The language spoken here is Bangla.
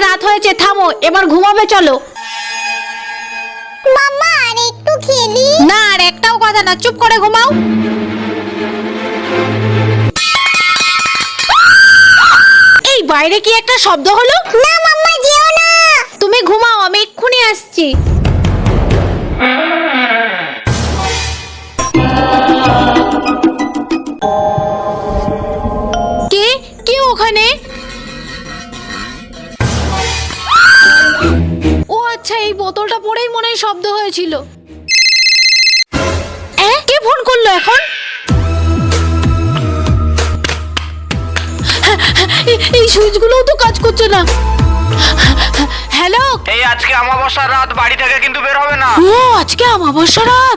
রাত হয়েছে, থামো, এবার ঘুমাবে চলো। মাম্মা আর একটু খেলি। না, আর একটাও কথা না, চুপ করে ঘুমাও। এই বাইরে কি একটা শব্দ হলো? না মাম্মা, যেও না। তুমি ঘুমাও, আমি এক্ষুনি আসছি। কে কে ওখানে? ও আচ্ছা, এই বোতলটা পড়েই মনে হয় শব্দ হয়েছিল। কে ফোন করলো এখন? এই সুইচগুলোও তো কাজ করছে না। হ্যালো। এই আজকে অমাবস্যার রাত, বাড়ি থেকে কিন্তু বের হবে না। ও আজকে অমাবস্যা রাত।